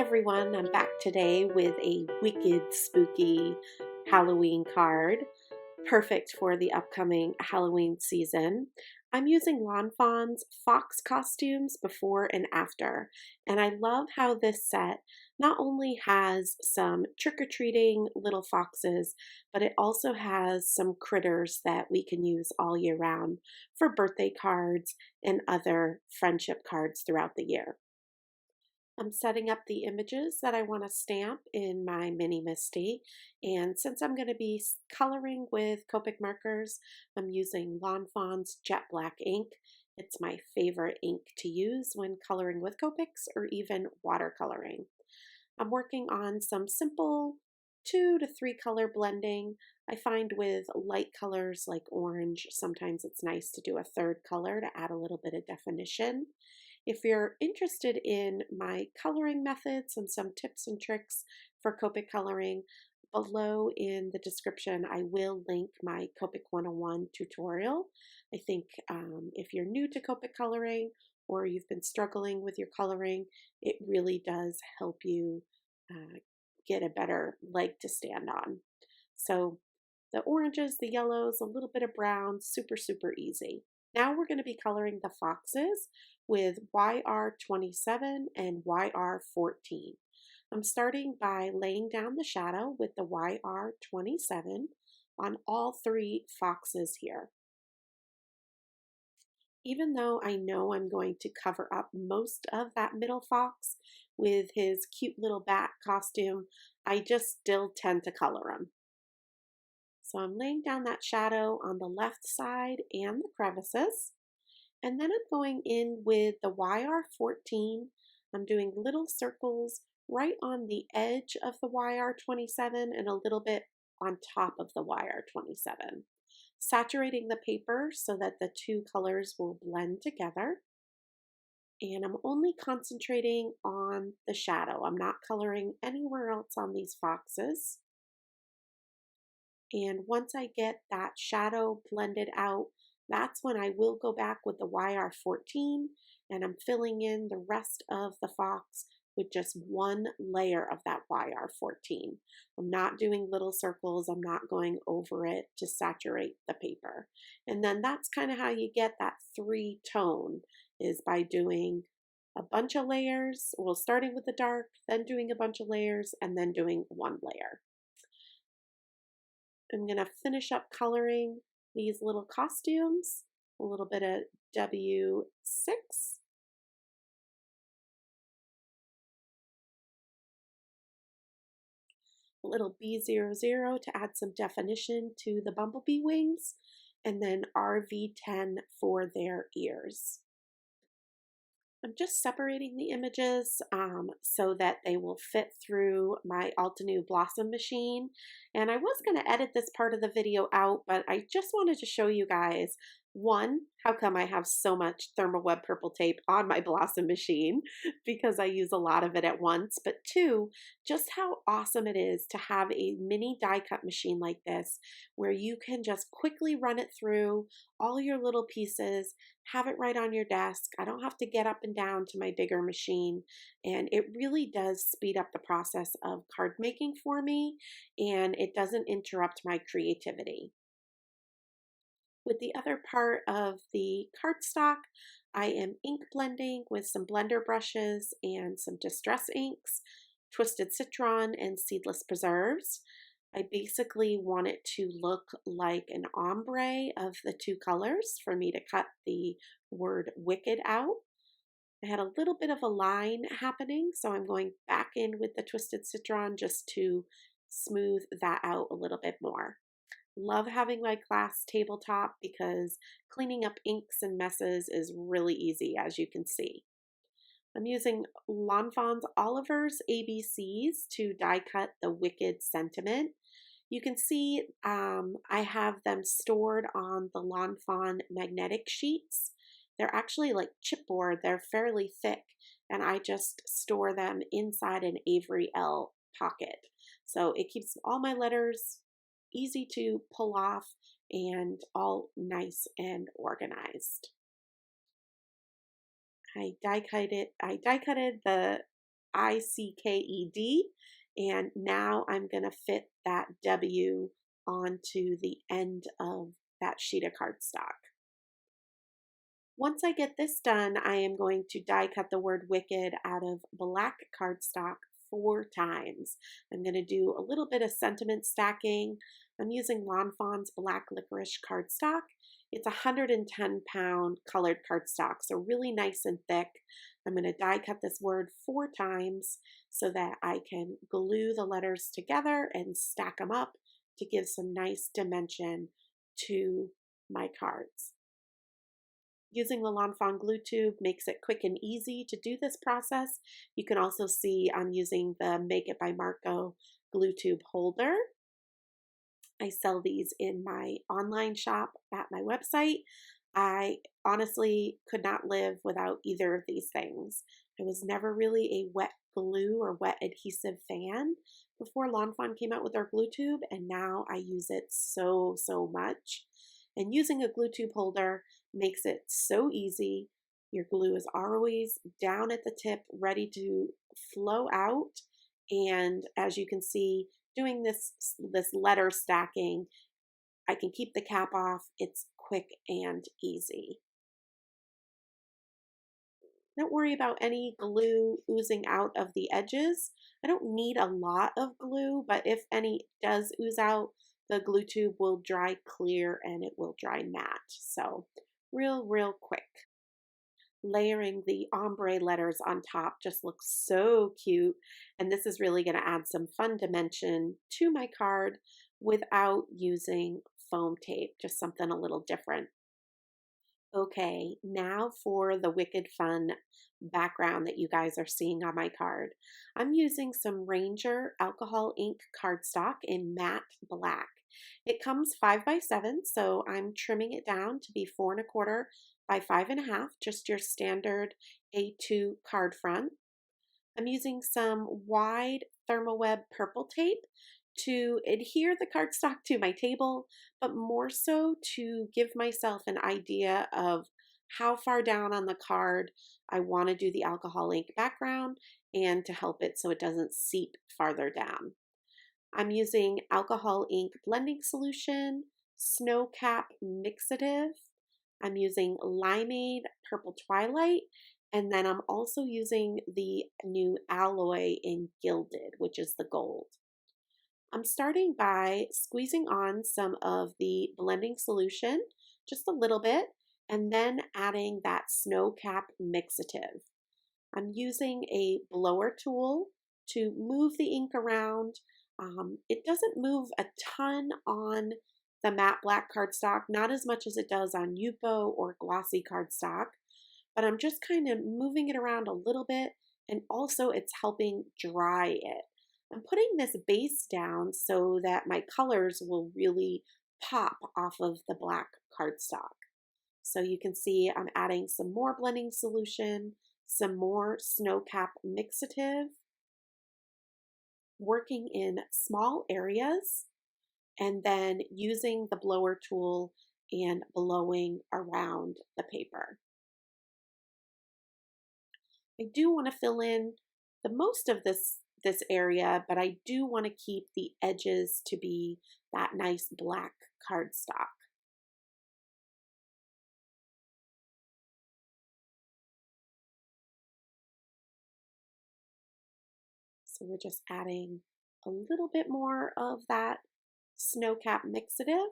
everyone, I'm back today with a wicked spooky Halloween card, perfect for the upcoming Halloween season. I'm using Lawn Fawn's fox costumes before and after, and I love how this set not only has some trick-or-treating little foxes, but it also has some critters that we can use all year round for birthday cards and other friendship cards throughout the year. I'm setting up the images that I want to stamp in my mini Misty, and since I'm going to be coloring with Copic Markers, I'm using Lawn Fawn's Jet Black ink. It's my favorite ink to use when coloring with Copics or even watercoloring. I'm working on some simple 2 to 3 color blending. I find with light colors like orange, sometimes it's nice to do a third color to add a little bit of definition. If you're interested in my coloring methods and some tips and tricks for Copic coloring, below in the description I will link my Copic 101 tutorial. I think if you're new to Copic coloring or you've been struggling with your coloring, it really does help you get a better leg to stand on. So the oranges, the yellows, a little bit of brown, super easy. Now we're going to be coloring the foxes with YR27 and YR14. I'm starting by laying down the shadow with the YR27 on all 3 foxes here. Even though I know I'm going to cover up most of that middle fox with his cute little bat costume, I just still tend to color him. So I'm laying down that shadow on the left side and the crevices. And then I'm going in with the YR14. I'm doing little circles right on the edge of the YR27 and a little bit on top of the YR27. Saturating the paper so that the 2 colors will blend together. And I'm only concentrating on the shadow. I'm not coloring anywhere else on these foxes. And once I get that shadow blended out, that's when I will go back with the YR14 and I'm filling in the rest of the fox with just one layer of that YR14. I'm not doing little circles. I'm not going over it to saturate the paper. And then that's kind of how you get that 3-tone, is by doing a bunch of layers. Well, starting with the dark, then doing a bunch of layers, and then doing one layer. I'm going to finish up coloring these little costumes, a little bit of W6, a little B00 to add some definition to the bumblebee wings, and then RV10 for their ears. I'm just separating the images so that they will fit through my Altenew Blossom machine. And I was going to edit this part of the video out, but I just wanted to show you guys, one, how come I have so much thermal web purple tape on my Blossom machine, because I use a lot of it at once, but 2, just how awesome it is to have a mini die cut machine like this, where you can just quickly run it through all your little pieces, have it right on your desk. I don't have to get up and down to my bigger machine, and it really does speed up the process of card making for me, and it doesn't interrupt my creativity. With the other part of the cardstock, I am ink blending with some blender brushes and some distress inks, Twisted Citron and Seedless preserves. I basically want it to look like an ombre of the 2 colors for me to cut the word wicked out. I had a little bit of a line happening, so I'm going back in with the Twisted Citron just to smooth that out a little bit more. Love having my glass tabletop because cleaning up inks and messes is really easy, as you can see. I'm using Lawn Fawn's Oliver's ABCs to die cut the Wicked sentiment. You can see I have them stored on the Lawn Fawn magnetic sheets. They're actually like chipboard, they're fairly thick, and I just store them inside an Avery Elle pocket. So it keeps all my letters easy to pull off and all nice and organized. I die cutted the Licked. And now I'm going to fit that W onto the end of that sheet of cardstock. Once I get this done, I am going to die cut the word wicked out of black cardstock 4 times. I'm going to do a little bit of sentiment stacking. I'm using Lawn Fawn's black licorice cardstock. It's 110-pound colored cardstock, so really nice and thick. I'm going to die cut this word 4 times so that I can glue the letters together and stack them up to give some nice dimension to my cards. Using the Lawn Fawn glue tube makes it quick and easy to do this process. You can also see I'm using the Make It by Marco glue tube holder. I sell these in my online shop at my website. I honestly could not live without either of these things. I was never really a wet glue or wet adhesive fan before Lawn Fawn came out with their glue tube, and now I use it so much. And using a glue tube holder makes it so easy. Your glue is always down at the tip, ready to flow out. And as you can see, doing this letter stacking, I can keep the cap off. It's quick and easy. Don't worry about any glue oozing out of the edges. I don't need a lot of glue, but if any does ooze out, the glue tube will dry clear and it will dry matte. So real quick. Layering the ombre letters on top just looks so cute, and this is really going to add some fun dimension to my card without using foam tape, just something a little different. Okay, now for the wicked fun background that you guys are seeing on my card. I'm using some Ranger alcohol ink cardstock in matte black. It comes 5 by 7, so I'm trimming it down to be 4 1/4 by 5 1/2, just your standard A2 card front. I'm using some wide Thermoweb purple tape to adhere the cardstock to my table, but more so to give myself an idea of how far down on the card I want to do the alcohol ink background and to help it so it doesn't seep farther down. I'm using alcohol ink blending solution, Snow Cap Mixative. I'm using Limeade Purple Twilight, and then I'm also using the new alloy in Gilded, which is the gold. I'm starting by squeezing on some of the blending solution, just a little bit, and then adding that Snow Cap Mixative. I'm using a blower tool to move the ink around. It doesn't move a ton on the matte black cardstock, not as much as it does on Yupo or glossy cardstock, but I'm just kind of moving it around a little bit, and also it's helping dry it. I'm putting this base down so that my colors will really pop off of the black cardstock. So you can see I'm adding some more blending solution, some more Snow Cap Mixative, working in small areas, and then using the blower tool and blowing around the paper. I do want to fill in the most of this area, but I do want to keep the edges to be that nice black cardstock. So we're just adding a little bit more of that Snow Cap Mixative.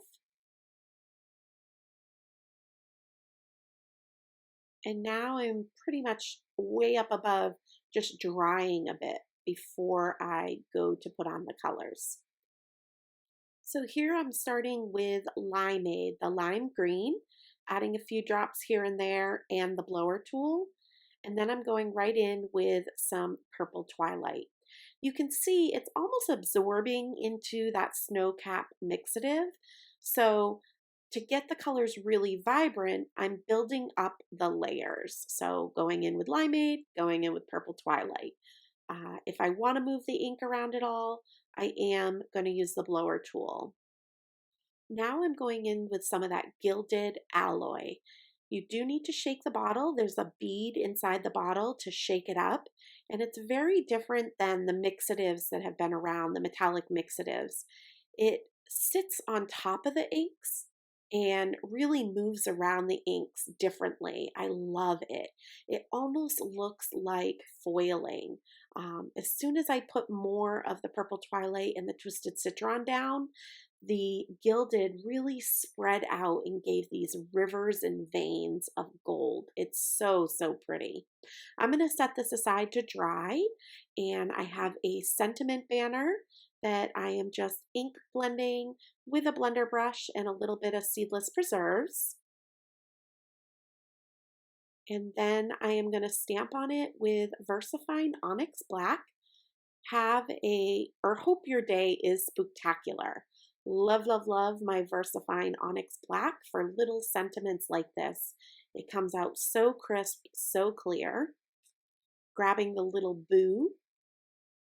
And now I'm pretty much way up above, just drying a bit before I go to put on the colors. So here I'm starting with Limeade, the lime green, adding a few drops here and there and the blower tool. And then I'm going right in with some purple Twilight. You can see it's almost absorbing into that Snow Cap Mixative. So to get the colors really vibrant, I'm building up the layers. So going in with Limeade, going in with purple Twilight. If I want to move the ink around at all, I am going to use the blower tool. Now I'm going in with some of that Gilded alloy. You do need to shake the bottle. There's a bead inside the bottle to shake it up. And it's very different than the mixatives that have been around, the metallic mixatives. It sits on top of the inks and really moves around the inks differently. I love it. It almost looks like foiling. As soon as I put more of the purple Twilight and the twisted Citron down, the Gilded really spread out and gave these rivers and veins of gold. It's so, so pretty. I'm going to set this aside to dry, and I have a sentiment banner that I am just ink blending with a blender brush and a little bit of Seedless preserves. And then I am going to stamp on it with Versafine Onyx Black. Hope your day is spooktacular. Love, love, love my Versafine Onyx Black for little sentiments like this. It comes out so crisp, so clear. Grabbing the little boo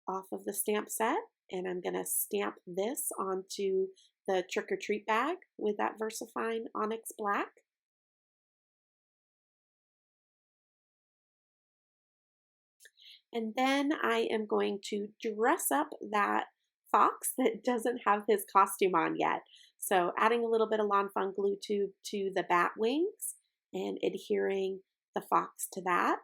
off of the stamp set, and I'm going to stamp this onto the Trick or Treat bag with that Versafine Onyx Black. And then I am going to dress up that fox that doesn't have his costume on yet. So adding a little bit of Lawn Fawn glue tube to the bat wings and adhering the fox to that.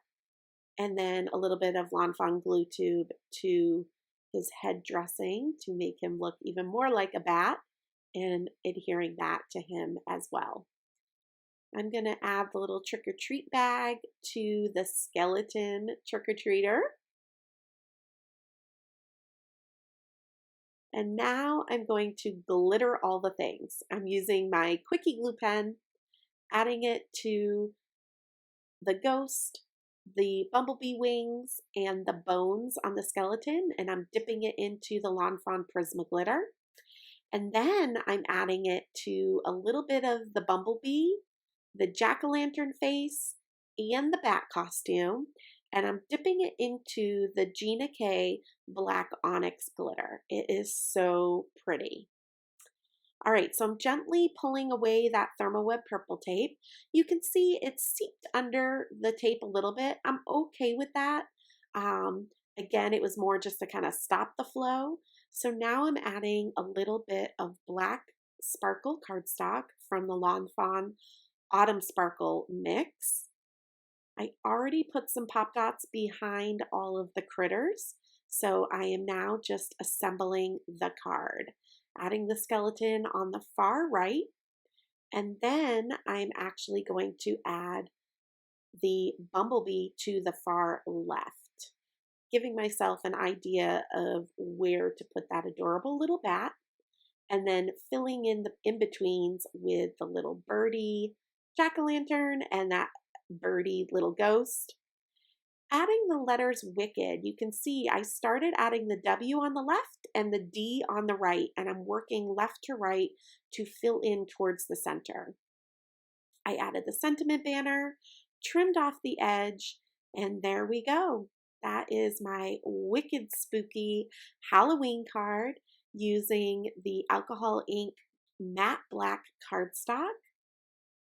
And then a little bit of Lawn Fawn glue tube to his head dressing to make him look even more like a bat, and adhering that to him as well. I'm going to add the little Trick or Treat bag to the skeleton Trick or Treater. And now I'm going to glitter all the things. I'm using my Quickie glue pen, adding it to the ghost, the bumblebee wings, and the bones on the skeleton, and I'm dipping it into the Lawn Fawn Prisma glitter. And then I'm adding it to a little bit of the bumblebee, the jack-o'-lantern face, and the bat costume, and I'm dipping it into the Gina K Black Onyx glitter. It is so pretty. All right, so I'm gently pulling away that Thermoweb purple tape. You can see it's seeped under the tape a little bit. I'm okay with that. Again, it was more just to kind of stop the flow. So now I'm adding a little bit of black sparkle cardstock from the Lawn Fawn Autumn Sparkle mix. I already put some pop dots behind all of the critters, so I am now just assembling the card. Adding the skeleton on the far right, and then I'm actually going to add the bumblebee to the far left, giving myself an idea of where to put that adorable little bat, and then filling in the in-betweens with the little birdie jack-o'-lantern and that birdie little ghost. Adding the letters Wicked, you can see I started adding the W on the left and the D on the right, and I'm working left to right to fill in towards the center. I added the sentiment banner, trimmed off the edge, and there we go. That is my wicked spooky Halloween card using the alcohol ink matte black cardstock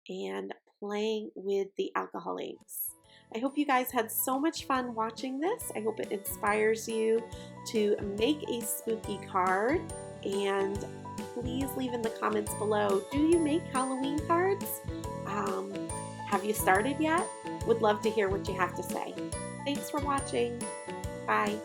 and playing with the alcohol inks. I hope you guys had so much fun watching this. I hope it inspires you to make a spooky card, and please leave in the comments below, do you make Halloween cards? Have you started yet? Would love to hear what you have to say. Thanks for watching. Bye.